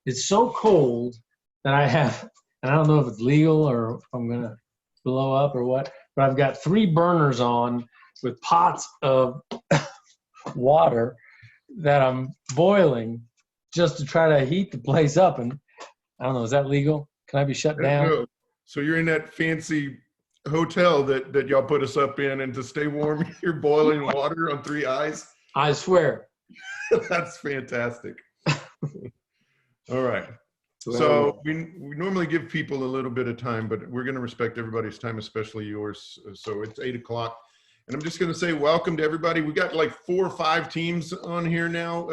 it's so cold that I have, and I don't know if it's legal or if I'm going to blow up or what, but I've got 3 burners on with pots of water that I'm boiling just to try to heat the place up. And I don't know, is that legal? Can I be shut down? No. So you're in that fancy hotel that y'all put us up in, and to stay warm, you're boiling water on 3 eyes? I swear. That's fantastic. All right. So we normally give people a little bit of time, but we're going to respect everybody's time, especially yours. So it's 8 o'clock. And I'm just going to say welcome to everybody. We got like 4 or 5 teams on here now.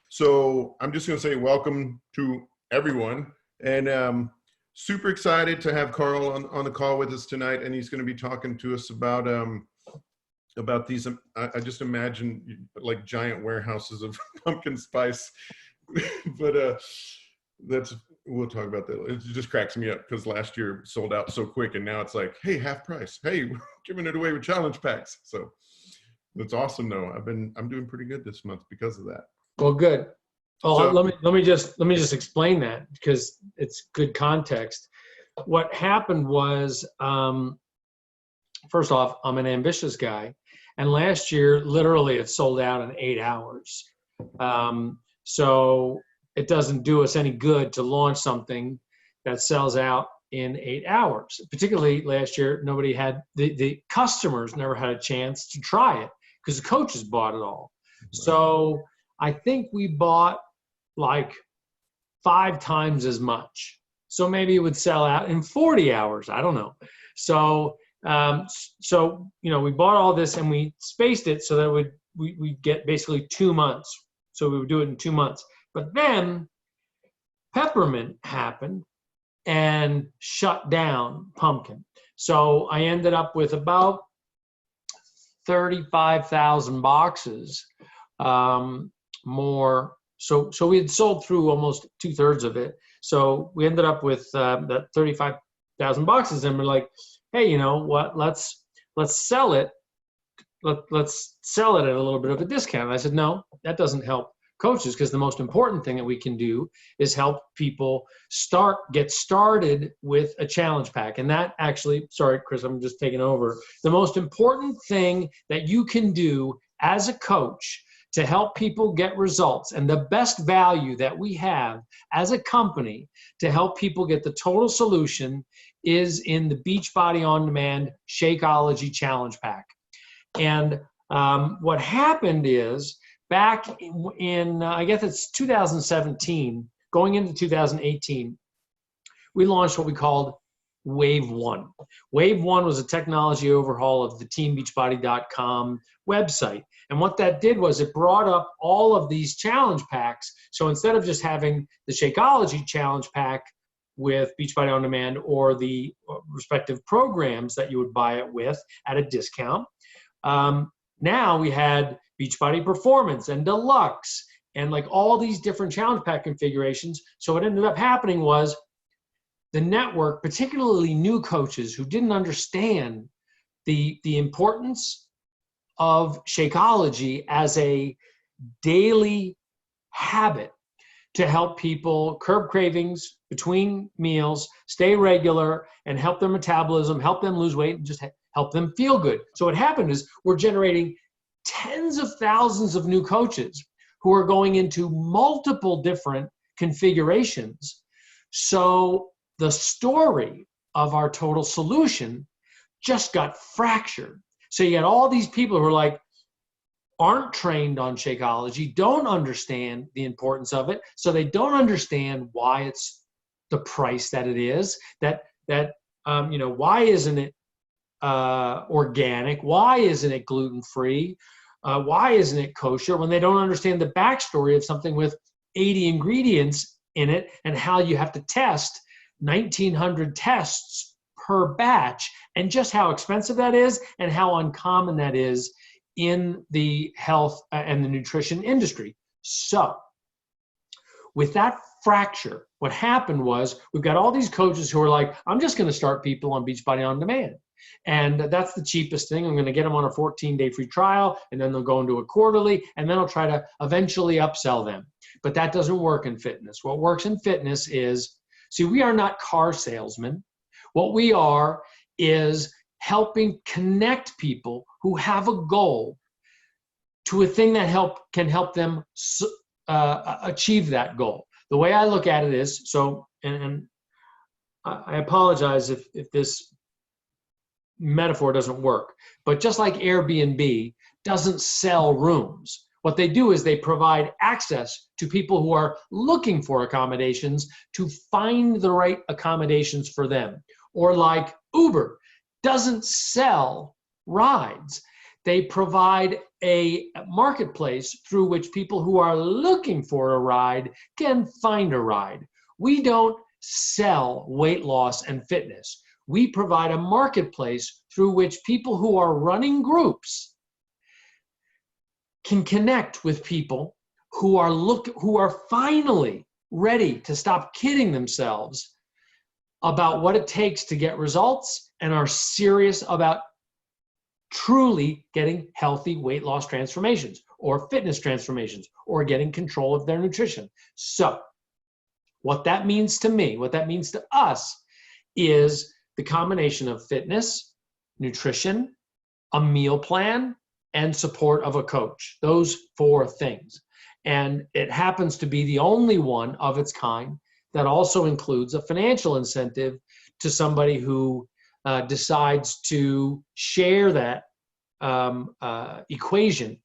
So I'm just going to say welcome to everyone. And super excited to have Carl on the call with us tonight. And he's going to be talking to us about these, I just imagine like giant warehouses of pumpkin spice. But we'll talk about that. It just cracks me up because last year sold out so quick, and now it's like, hey, half price. Hey, we're giving it away with challenge packs. So that's awesome though. I'm doing pretty good this month because of that. Well, good. Oh, so, let me just explain that because it's good context. What happened was, first off, I'm an ambitious guy, and last year literally it sold out in 8 hours. So it doesn't do us any good to launch something that sells out in 8 hours. Particularly last year, nobody had the customers never had a chance to try it because the coaches bought it all. Right. So I think we bought like 5 times as much. So maybe it would sell out in 40 hours. I don't know. So we bought all this and we spaced it so that we'd get basically 2 months. So we would do it in 2 months. But then peppermint happened and shut down pumpkin. So I ended up with about 35,000 boxes more. So we had sold through almost 2/3 of it. So we ended up with that 35,000 boxes, and we're like, hey, you know what? Let's sell it. Let's sell it at a little bit of a discount. And I said, no, that doesn't help coaches, because the most important thing that we can do is help people get started with a challenge pack. And that actually, sorry, Chris, I'm just taking over. The most important thing that you can do as a coach to help people get results, and the best value that we have as a company to help people get the total solution, is in the Beachbody On Demand Shakeology Challenge Pack. And what happened is, back in I guess it's 2017, going into 2018, we launched what we called Wave 1. Wave 1 was a technology overhaul of the teambeachbody.com website. And what that did was it brought up all of these challenge packs. So instead of just having the Shakeology challenge pack with Beachbody On Demand or the respective programs that you would buy it with at a discount, now we had Beachbody Performance and Deluxe and like all these different challenge pack configurations. So what ended up happening was the network, particularly new coaches who didn't understand the importance of Shakeology as a daily habit to help people curb cravings between meals, stay regular, and help their metabolism, help them lose weight, and just help them feel good. So what happened is we're generating tens of thousands of new coaches who are going into multiple different configurations. So the story of our total solution just got fractured. So you got all these people who are like, aren't trained on Shakeology, don't understand the importance of it. So they don't understand why it's the price that it is, why isn't it organic? Why isn't it gluten-free? Why isn't it kosher? When they don't understand the backstory of something with 80 ingredients in it and how you have to test 1,900 tests per batch, and just how expensive that is and how uncommon that is in the health and the nutrition industry. So with that fracture, what happened was we've got all these coaches who are like, I'm just going to start people on Beachbody On Demand. And that's the cheapest thing. I'm going to get them on a 14-day free trial, and then they'll go into a quarterly, and then I'll try to eventually upsell them. But that doesn't work in fitness. What works in fitness is, see, we are not car salesmen. What we are is helping connect people who have a goal to a thing that can help them achieve that goal. The way I look at it is, and I apologize if this metaphor doesn't work, but just like Airbnb doesn't sell rooms, what they do is they provide access to people who are looking for accommodations to find the right accommodations for them. Or like Uber doesn't sell rides. They provide a marketplace through which people who are looking for a ride can find a ride. We don't sell weight loss and fitness. We provide a marketplace through which people who are running groups can connect with people who are finally ready to stop kidding themselves about what it takes to get results and are serious about truly getting healthy weight loss transformations or fitness transformations or getting control of their nutrition. So what that means to me, what that means to us, is the combination of fitness, nutrition, a meal plan, and support of a coach. Those 4 things. And it happens to be the only one of its kind that also includes a financial incentive to somebody who decides to share that equation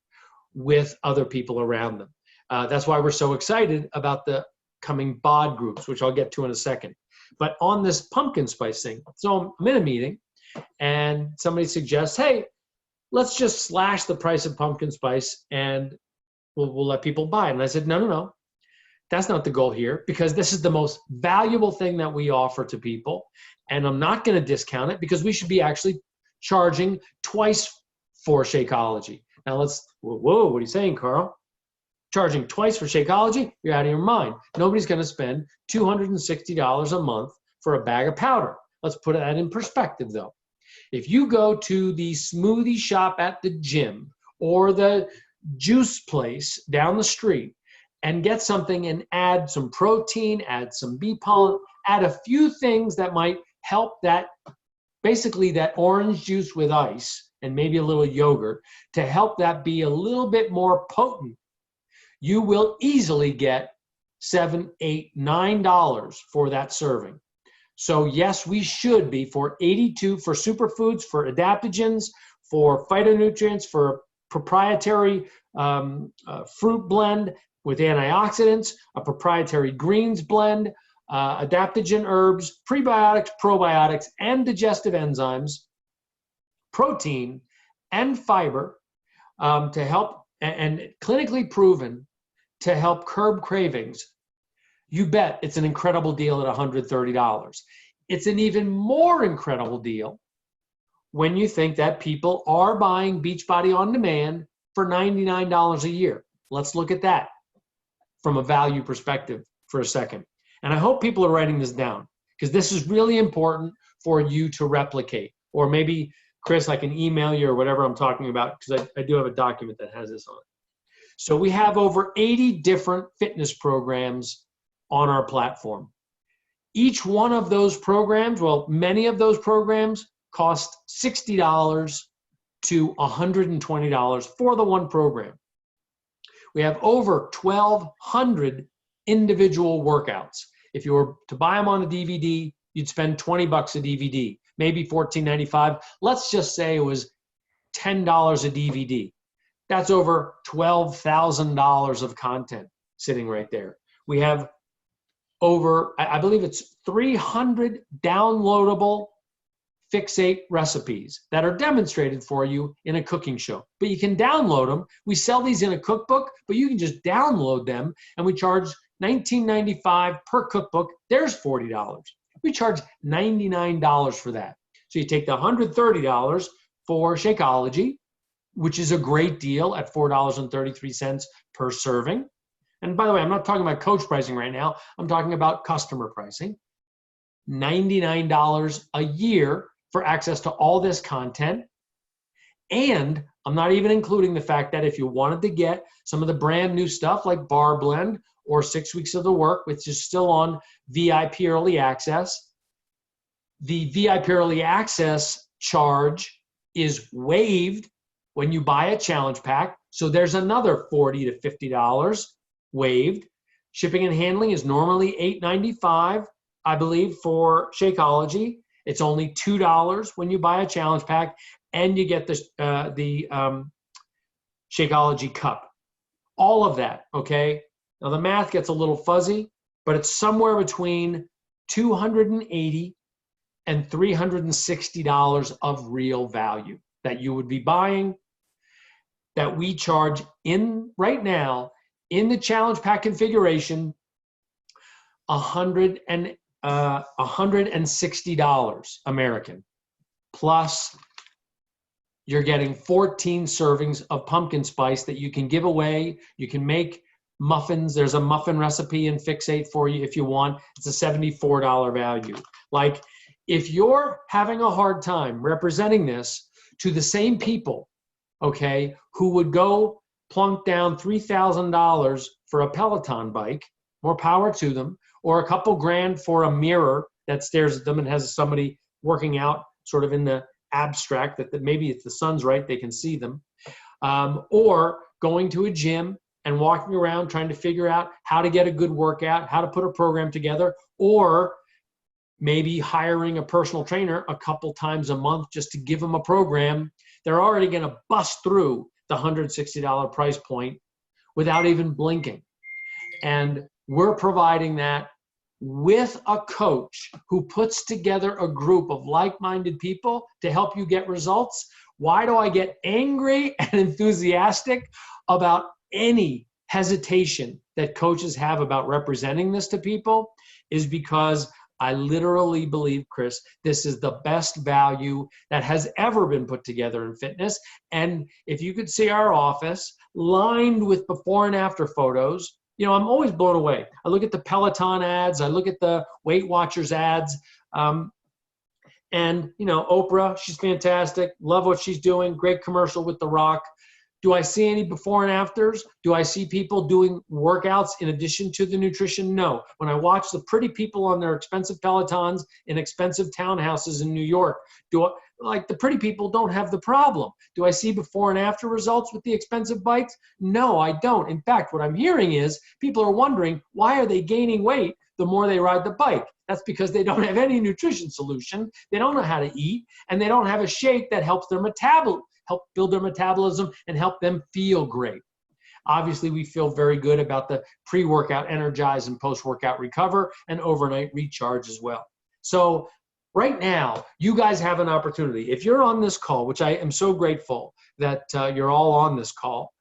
with other people around them. That's why we're so excited about the coming bod groups, which I'll get to in a second. But on this pumpkin spice thing, so I'm in a meeting and somebody suggests, hey, let's just slash the price of pumpkin spice and we'll let people buy it. And I said, no. That's not the goal here, because this is the most valuable thing that we offer to people. And I'm not going to discount it, because we should be actually charging twice for Shakeology. Now whoa, what are you saying, Carl? Charging twice for Shakeology? You're out of your mind. Nobody's going to spend $260 a month for a bag of powder. Let's put that in perspective, though. If you go to the smoothie shop at the gym or the juice place down the street and get something and add some protein, add some bee pollen, add a few things that might help that, basically that orange juice with ice and maybe a little yogurt to help that be a little bit more potent, you will easily get $7, $8, $9 for that serving. So yes, we should be for 82 for superfoods, for adaptogens, for phytonutrients, for proprietary fruit blend with antioxidants, a proprietary greens blend, adaptogen herbs, prebiotics, probiotics, and digestive enzymes, protein, and fiber to help, and clinically proven to help curb cravings. You bet it's an incredible deal at $130. It's an even more incredible deal when you think that people are buying Beachbody On Demand for $99 a year. Let's look at that from a value perspective for a second. And I hope people are writing this down, because this is really important for you to replicate. Or maybe, Chris, I can email you or whatever I'm talking about, because I do have a document that has this on it. So we have over 80 different fitness programs on our platform. Each one of those programs, well, many of those programs cost $60 to $120 for the one program. We have over 1,200 individual workouts. If you were to buy them on a DVD, you'd spend $20 a DVD, maybe $14.95. Let's just say it was $10 a DVD. That's over $12,000 of content sitting right there. We have over, I believe it's 300 downloadable fixate recipes that are demonstrated for you in a cooking show. But you can download them. We sell these in a cookbook, but you can just download them, and we charge $19.95 per cookbook. There's $40. We charge $99 for that. So you take the $130 for Shakeology, which is a great deal at $4.33 per serving. And by the way, I'm not talking about coach pricing right now. I'm talking about customer pricing. $99 a year for access to all this content. And I'm not even including the fact that if you wanted to get some of the brand new stuff like Bar Blend or 6 Weeks of the Work, which is still on VIP Early Access, the VIP Early Access charge is waived when you buy a challenge pack. So there's another $40 to $50 waived. Shipping and handling is normally $8.95, I believe, for Shakeology. It's only $2 when you buy a challenge pack, and you get the Shakeology cup. All of that, okay? Now the math gets a little fuzzy, but it's somewhere between $280 and $360 of real value that you would be buying, that we charge in right now in the challenge pack configuration, $160 American. Plus, you're getting 14 servings of pumpkin spice that you can give away. You can make muffins. There's a muffin recipe in Fixate for you if you want. It's a $74 value. Like, if you're having a hard time representing this to the same people, okay, who would go plunk down $3,000 for a Peloton bike, more power to them, or a couple grand for a mirror that stares at them and has somebody working out sort of in the abstract that maybe if the sun's right, they can see them, or going to a gym and walking around trying to figure out how to get a good workout, how to put a program together, or maybe hiring a personal trainer a couple times a month just to give them a program. They're already going to bust through the $160 price point without even blinking. And we're providing that with a coach who puts together a group of like-minded people to help you get results. Why do I get angry and enthusiastic about any hesitation that coaches have about representing this to people? Is because I literally believe, Chris, this is the best value that has ever been put together in fitness. And if you could see our office lined with before and after photos, you know, I'm always blown away. I look at the Peloton ads, I look at the Weight Watchers ads, and, you know, Oprah, she's fantastic. Love what she's doing. Great commercial with The Rock. Do I see any before and afters? Do I see people doing workouts in addition to the nutrition? No. When I watch the pretty people on their expensive Pelotons in expensive townhouses in New York, like the pretty people don't have the problem. Do I see before and after results with the expensive bikes? No, I don't. In fact, what I'm hearing is people are wondering, why are they gaining weight the more they ride the bike? That's because they don't have any nutrition solution. They don't know how to eat, and they don't have a shake that helps their help build their metabolism and help them feel great. Obviously, we feel very good about the pre-workout energize and post-workout recover and overnight recharge as well. So right now, you guys have an opportunity. If you're on this call, which I am so grateful that you're all on this call,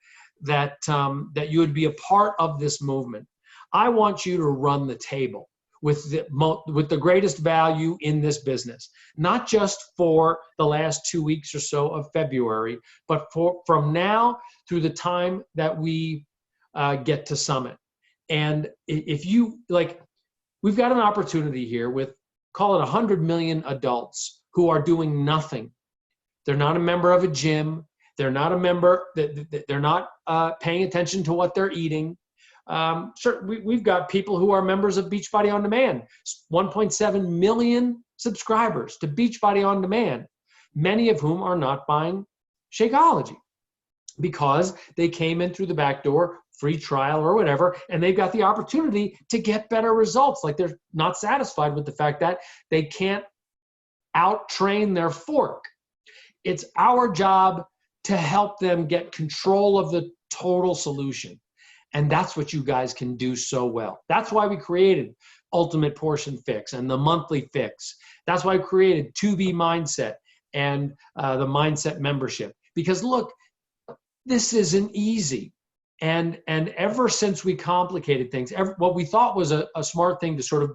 that you would be a part of this movement, I want you to run the table with the greatest value in this business, not just for the last 2 weeks or so of February, but from now through the time that we get to Summit. And if you, like, we've got an opportunity here with, call it 100 million adults who are doing nothing. They're not a member of a gym. They're not a member, they're not paying attention to what they're eating. Sure, we've got people who are members of Beachbody On Demand, 1.7 million subscribers to Beachbody On Demand, many of whom are not buying Shakeology because they came in through the back door, free trial or whatever, and they've got the opportunity to get better results. Like, they're not satisfied with the fact that they can't out-train their fork. It's our job to help them get control of the total solution. And that's what you guys can do so well. That's why we created Ultimate Portion Fix and the monthly fix. That's why I created 2B Mindset and the Mindset membership. Because look, this isn't easy. And ever since we complicated things, what we thought was a smart thing to sort of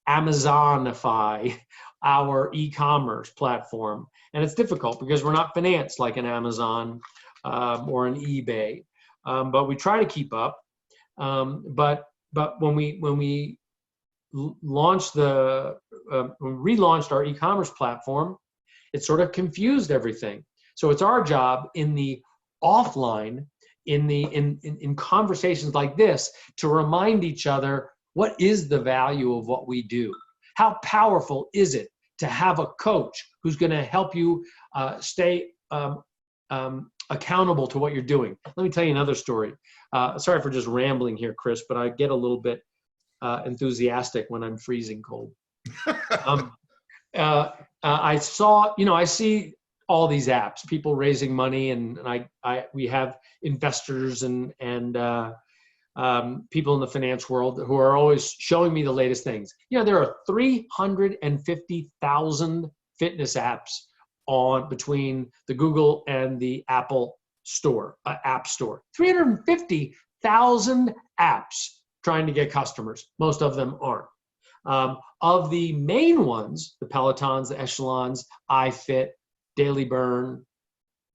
Amazonify our e-commerce platform. And it's difficult because we're not financed like an Amazon or an eBay. But we try to keep up. But when we launched when we relaunched our e-commerce platform, It sort of confused everything. So it's our job in the offline, in conversations like this, to remind each other, what is the value of what we do? How powerful is it to have a coach who's going to help you stay accountable to what you're doing? Let me tell you another story. Sorry for just rambling here, Chris, but I get a little bit enthusiastic when I'm freezing cold. I see all these apps, people raising money, and we have investors and people in the finance world who are always showing me the latest things. There are 350,000 fitness apps between the Google and the Apple store, App Store. 350,000 apps trying to get customers. Most of them aren't. Of the main ones, the Pelotons, the Echelons, iFit, Daily Burn,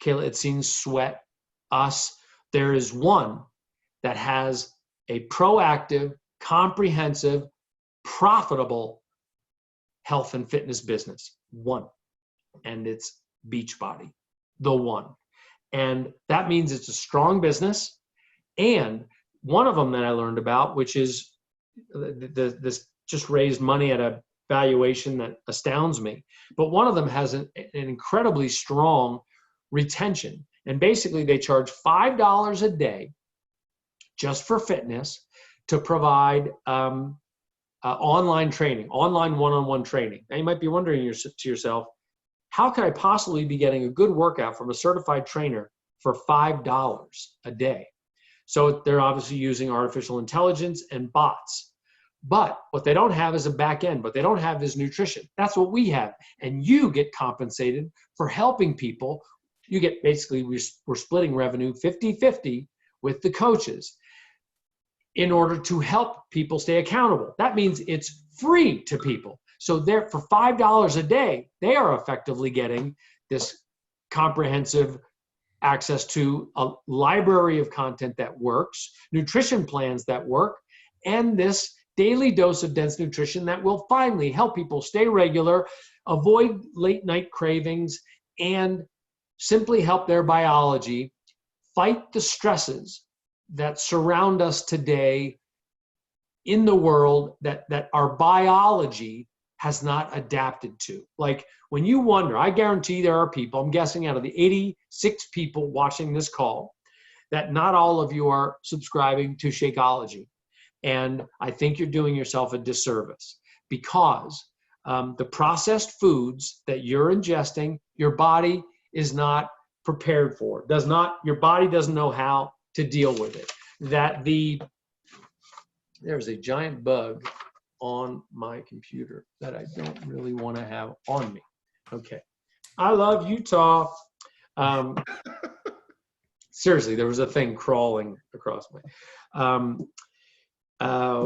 Kayla It Seems Sweat, Us, there is one that has a proactive, comprehensive, profitable health and fitness business. One. And it's Beachbody, the one. And that means it's a strong business. And one of them that I learned about, which is this just raised money at a valuation that astounds me. But one of them has an incredibly strong retention. And basically they charge $5 a day just for fitness to provide online training, online one-on-one training. Now you might be wondering to yourself, how could I possibly be getting a good workout from a certified trainer for $5 a day? So they're obviously using artificial intelligence and bots. But what they don't have is a back end. What they don't have is nutrition. That's what we have. And you get compensated for helping people. You get basically, we're splitting revenue 50-50 with the coaches in order to help people stay accountable. That means it's free to people. So they're, for $5 a day, they are effectively getting this comprehensive access to a library of content that works, nutrition plans that work, and this daily dose of dense nutrition that will finally help people stay regular, avoid late night cravings, and simply help their biology fight the stresses that surround us today in the world that our biology has not adapted to. Like when you wonder, I guarantee there are people, I'm guessing out of the 86 people watching this call, that not all of you are subscribing to Shakeology. And I think you're doing yourself a disservice because the processed foods that you're ingesting, your body is not prepared for. Your body doesn't know how to deal with it. There's a giant bug on my computer that I don't really want to have on me. Okay. I love Utah. Seriously, there was a thing crawling across my,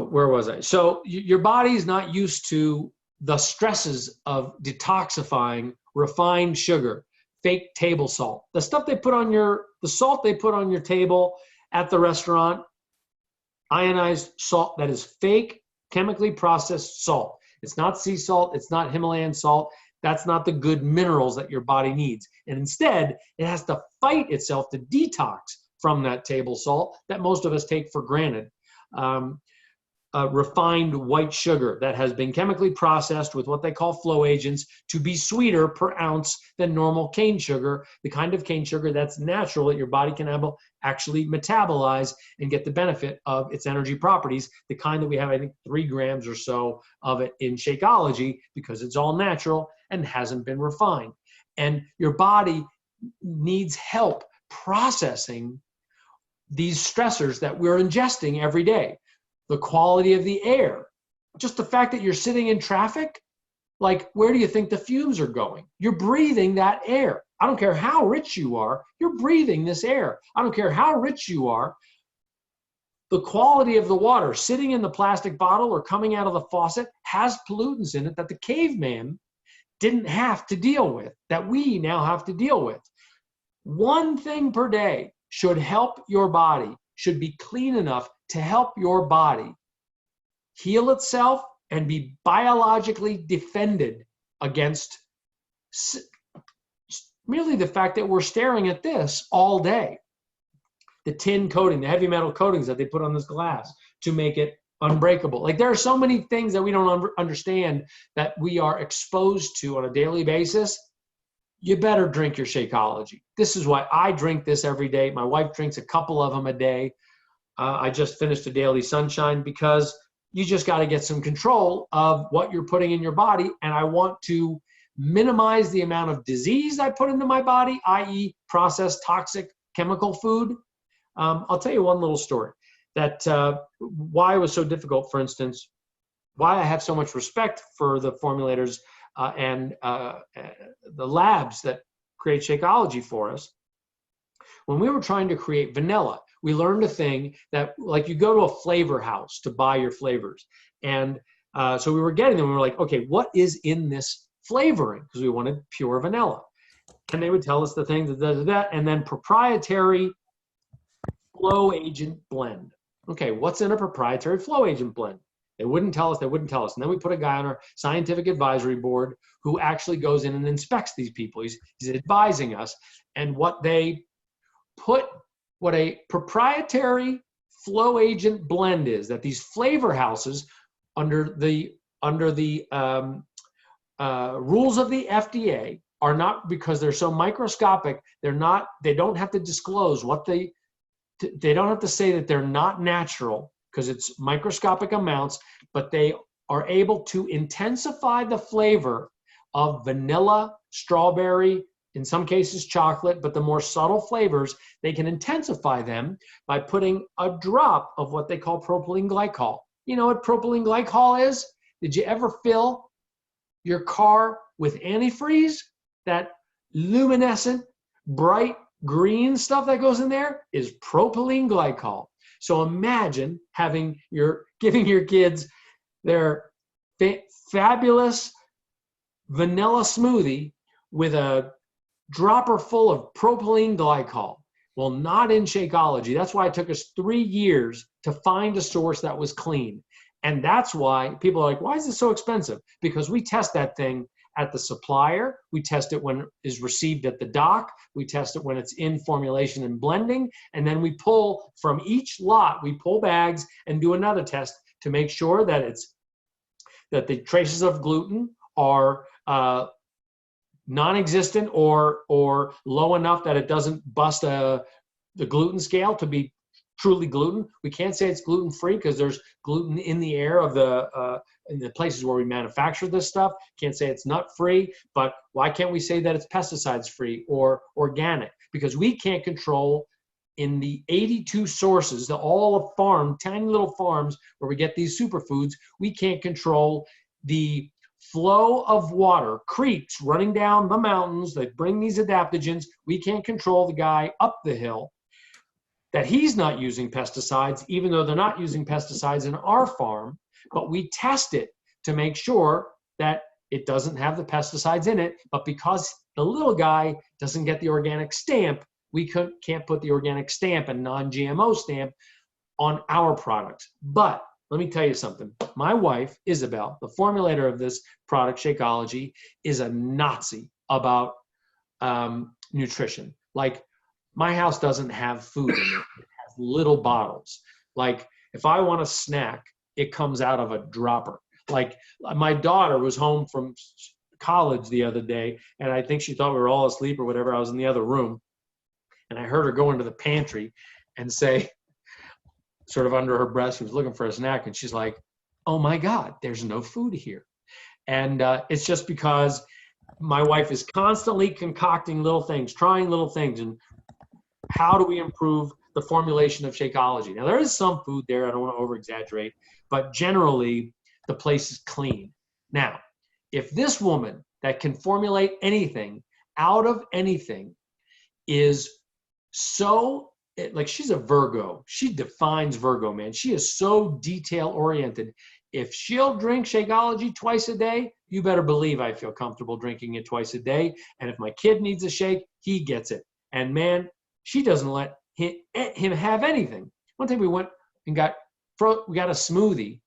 where was I? So your body is not used to the stresses of detoxifying refined sugar, fake table salt, the stuff they put on the salt they put on your table at the restaurant, ionized salt that is fake, chemically processed salt. It's not sea salt. It's not Himalayan salt. That's not the good minerals that your body needs. And instead, it has to fight itself to detox from that table salt that most of us take for granted. Refined white sugar that has been chemically processed with what they call flow agents to be sweeter per ounce than normal cane sugar, the kind of cane sugar that's natural that your body can actually metabolize and get the benefit of its energy properties, the kind that we have, I think, 3 grams or so of it in Shakeology because it's all natural and hasn't been refined. And your body needs help processing these stressors that we're ingesting every day. The quality of the air, just the fact that you're sitting in traffic, like where do you think the fumes are going? You're breathing that air. I don't care how rich you are, you're breathing this air. I don't care how rich you are. The quality of the water sitting in the plastic bottle or coming out of the faucet has pollutants in it that the caveman didn't have to deal with, that we now have to deal with. One thing per day should help your body, should be clean enough to help your body heal itself and be biologically defended against merely the fact that we're staring at this all day. The tin coating, the heavy metal coatings that they put on this glass to make it unbreakable. Like there are so many things that we don't understand that we are exposed to on a daily basis. You better drink your Shakeology. This is why I drink this every day. My wife drinks a couple of them a day. I just finished a Daily Sunshine because you just got to get some control of what you're putting in your body. And I want to minimize the amount of disease I put into my body, i.e. processed toxic chemical food. I'll tell you one little story that why it was so difficult, for instance, why I have so much respect for the formulators and the labs that create Shakeology for us. When we were trying to create vanilla, we learned a thing that, like, you go to a flavor house to buy your flavors. And so we were getting them. We were like, okay, what is in this flavoring? Because we wanted pure vanilla. And they would tell us the thing, and then proprietary flow agent blend. Okay, what's in a proprietary flow agent blend? They wouldn't tell us. And then we put a guy on our scientific advisory board who actually goes in and inspects these people. He's advising us. And what a proprietary flow agent blend is, that these flavor houses under the rules of the FDA are not, because they're so microscopic, they don't have to disclose they don't have to say that they're not natural because it's microscopic amounts, but they are able to intensify the flavor of vanilla, strawberry, in some cases chocolate, but the more subtle flavors, they can intensify them by putting a drop of what they call propylene glycol. You know what propylene glycol is? Did you ever fill your car with antifreeze? That luminescent, bright green stuff that goes in there is propylene glycol. So imagine giving your kids their fabulous vanilla smoothie with a dropper full of propylene glycol. Well, not in Shakeology. That's why it took us 3 years to find a source that was clean. And that's why people are like, why is this so expensive? Because we test that thing at the supplier. We test it when it is received at the dock. We test it when it's in formulation and blending. And then we pull from each lot, we pull bags and do another test to make sure that the traces of gluten are non-existent or low enough that it doesn't bust the gluten scale to be truly gluten. We can't say it's gluten-free because there's gluten in the air of in the places where we manufacture this stuff. Can't say it's nut-free, but why can't we say that it's pesticides-free or organic? Because we can't control in the 82 sources, all of tiny little farms where we get these superfoods, we can't control the flow of water, creeks running down the mountains that bring these adaptogens. We can't control the guy up the hill that he's not using pesticides, even though they're not using pesticides in our farm, but we test it to make sure that it doesn't have the pesticides in it. But because the little guy doesn't get the organic stamp, we can't put the organic stamp and non-GMO stamp on our products. But let me tell you something. My wife, Isabel, the formulator of this product, Shakeology, is a Nazi about nutrition. Like, my house doesn't have food in it. It has little bottles. Like, if I want a snack, it comes out of a dropper. Like, my daughter was home from college the other day, and I think she thought we were all asleep or whatever. I was in the other room, and I heard her go into the pantry and say, sort of under her breath, she was looking for a snack, and she's like, oh my God, there's no food here. And it's just because my wife is constantly concocting little things, trying little things, and how do we improve the formulation of Shakeology? Now, there is some food there. I don't want to over-exaggerate, but generally, the place is clean. Now, if this woman that can formulate anything out of anything is so, like, she's a Virgo. She defines Virgo, man. She is so detail-oriented. If she'll drink Shakeology twice a day, you better believe I feel comfortable drinking it twice a day. And if my kid needs a shake, he gets it. And man, she doesn't let him have anything. One time we went and got a smoothie,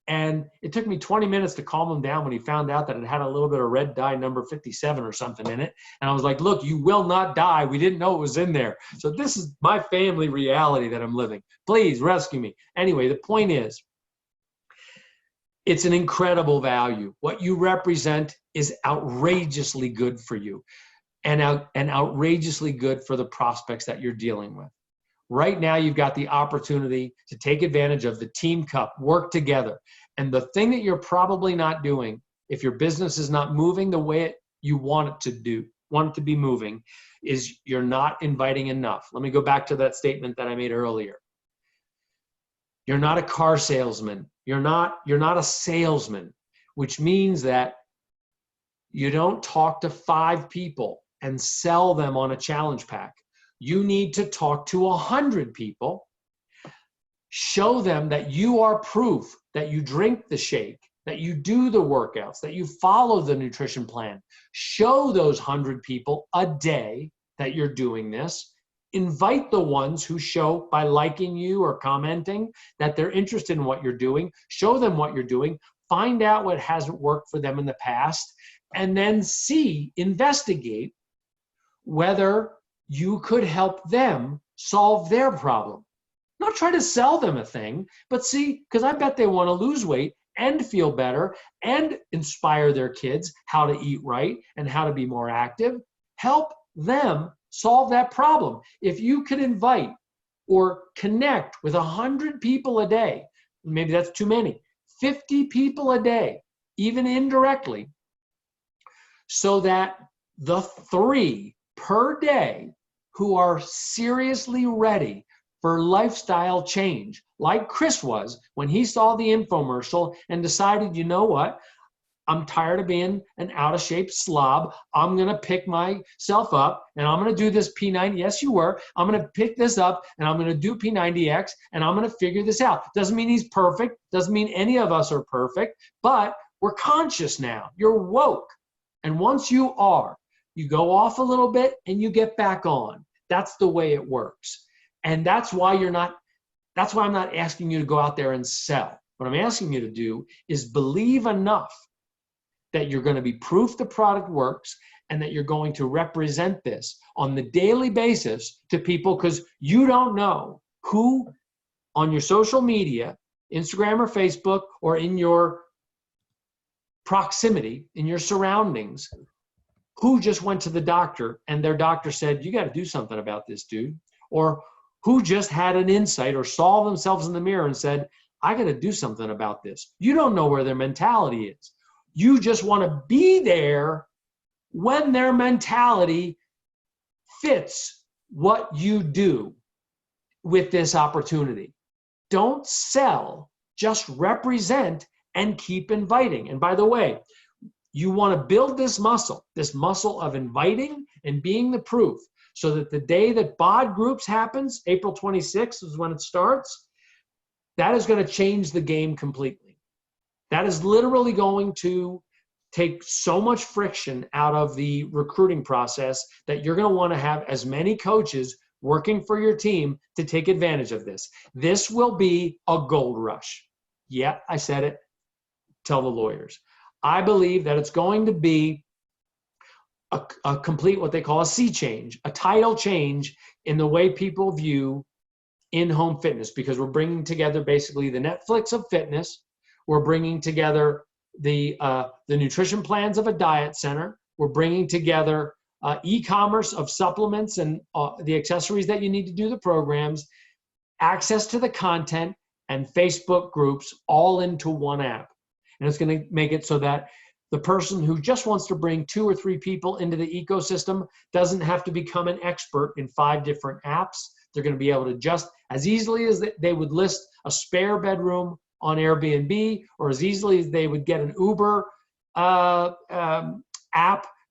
And it took me 20 minutes to calm him down when he found out that it had a little bit of red dye number 57 or something in it. And I was like, look, you will not die. We didn't know it was in there. So this is my family reality that I'm living. Please rescue me. Anyway, the point is, it's an incredible value. What you represent is outrageously good for you and outrageously good for the prospects that you're dealing with. Right now, you've got the opportunity to take advantage of the Team Cup, work together. And the thing that you're probably not doing, if your business is not moving the way you want it to be moving, is you're not inviting enough. Let me go back to that statement that I made earlier. You're not a car salesman. You're not a salesman, which means that you don't talk to 5 people and sell them on a challenge pack. You need to talk to 100 people, show them that you are proof that you drink the shake, that you do the workouts, that you follow the nutrition plan. Show those 100 people a day that you're doing this. Invite the ones who show by liking you or commenting that they're interested in what you're doing. Show them what you're doing. Find out what hasn't worked for them in the past, and then investigate whether you could help them solve their problem. Not try to sell them a thing, but see, because I bet they want to lose weight and feel better and inspire their kids how to eat right and how to be more active. Help them solve that problem. If you could invite or connect with 100 people a day, maybe that's too many, 50 people a day, even indirectly, so that the 3 per day who are seriously ready for lifestyle change, like Chris was when he saw the infomercial and decided, you know what, I'm tired of being an out-of-shape slob. I'm going to pick myself up and I'm going to do this P90. Yes, you were. I'm going to pick this up and I'm going to do P90X and I'm going to figure this out. Doesn't mean he's perfect. Doesn't mean any of us are perfect, but we're conscious now. You're woke. And once you are, you go off a little bit and you get back on. That's the way it works. And that's why I'm not asking you to go out there and sell. What I'm asking you to do is believe enough that you're going to be proof the product works and that you're going to represent this on the daily basis to people, because you don't know who on your social media, Instagram or Facebook, or in your proximity, in your surroundings, who just went to the doctor and their doctor said, you got to do something about this, dude. Or who just had an insight or saw themselves in the mirror and said, I got to do something about this. You don't know where their mentality is. You just want to be there when their mentality fits what you do with this opportunity. Don't sell, just represent and keep inviting. And by the way, you want to build this muscle of inviting and being the proof, so that the day that BOD Groups happens, April 26th is when it starts, that is going to change the game completely. That is literally going to take so much friction out of the recruiting process that you're going to want to have as many coaches working for your team to take advantage of this. This will be a gold rush. Yeah, I said it. Tell the lawyers. I believe that it's going to be a complete, what they call a sea change, a tidal change in the way people view in-home fitness, because we're bringing together basically the Netflix of fitness. We're bringing together the nutrition plans of a diet center. We're bringing together e-commerce of supplements and the accessories that you need to do the programs, access to the content, and Facebook groups all into one app. And it's going to make it so that the person who just wants to bring 2 or 3 people into the ecosystem doesn't have to become an expert in 5 different apps. They're going to be able to just, as easily as they would list a spare bedroom on Airbnb, or as easily as they would get an Uber app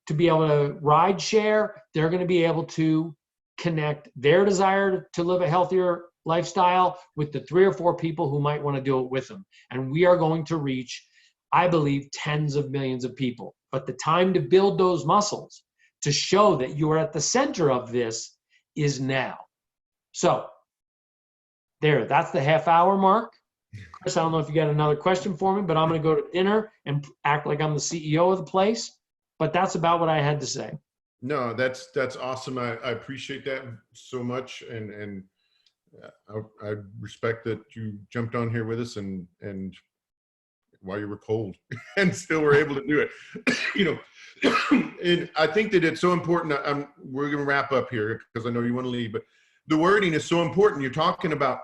to be able to ride share, they're going to be able to connect their desire to live a healthier lifestyle with the 3 or 4 people who might want to do it with them. And we are going to reach, I believe, tens of millions of people. But the time to build those muscles, to show that you are at the center of this, is now. So there, that's the half-hour mark. Chris, I don't know if you got another question for me, but I'm going to go to dinner and act like I'm the CEO of the place. But that's about what I had to say. No, that's awesome. I appreciate that so much, and I respect that you jumped on here with us and while you were cold and still were able to do it. You know, and I think that it's so important. We're going to wrap up here because I know you want to leave, but the wording is so important. You're talking about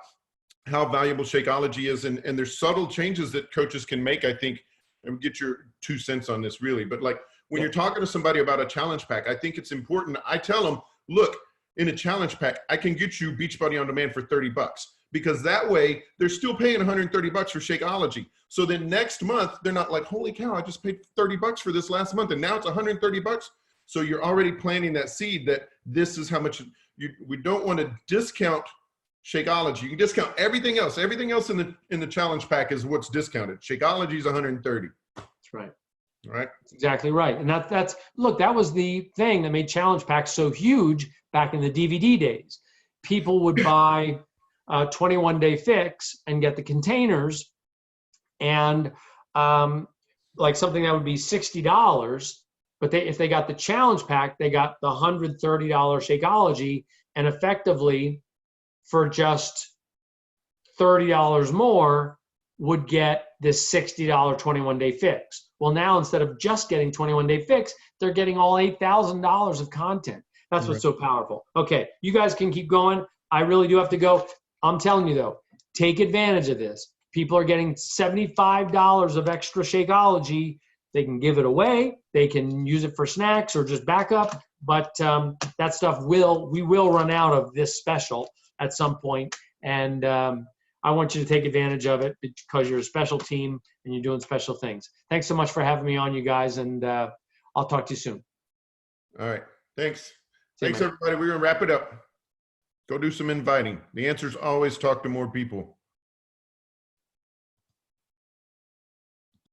how valuable Shakeology is, and there's subtle changes that coaches can make, I think, and get your 2 cents on this really. But like when you're talking to somebody about a challenge pack, I think it's important. I tell them, look, in a challenge pack, I can get you Beachbody On Demand for $30, because that way they're still paying $130 for Shakeology. So then next month, they're not like, holy cow, I just paid $30 for this last month and now it's $130. So you're already planting that seed that this is how much we don't want to discount Shakeology. You can discount everything else. Everything else in the challenge pack is what's discounted. Shakeology is $130. That's right. All right. That's exactly right. And that's look, that was the thing that made challenge packs so huge back in the DVD days. People would buy a 21-day fix and get the containers, and like something that would be $60, but if they got the challenge pack, they got the $130 Shakeology, and effectively for just $30 more would get this $60 21-day fix. Well, now instead of just getting 21-day fix, they're getting all $8,000 of content. That's what's so powerful. Okay, you guys can keep going. I really do have to go. I'm telling you though, take advantage of this. People are getting $75 of extra Shakeology. They can give it away. They can use it for snacks or just backup. But that stuff we will run out of this special at some point. And I want you to take advantage of it because you're a special team and you're doing special things. Thanks so much for having me on, you guys. And I'll talk to you soon. All right. Thanks. See you, Thanks, man. everybody. We're going to wrap it up. Go do some inviting. The answer is always talk to more people.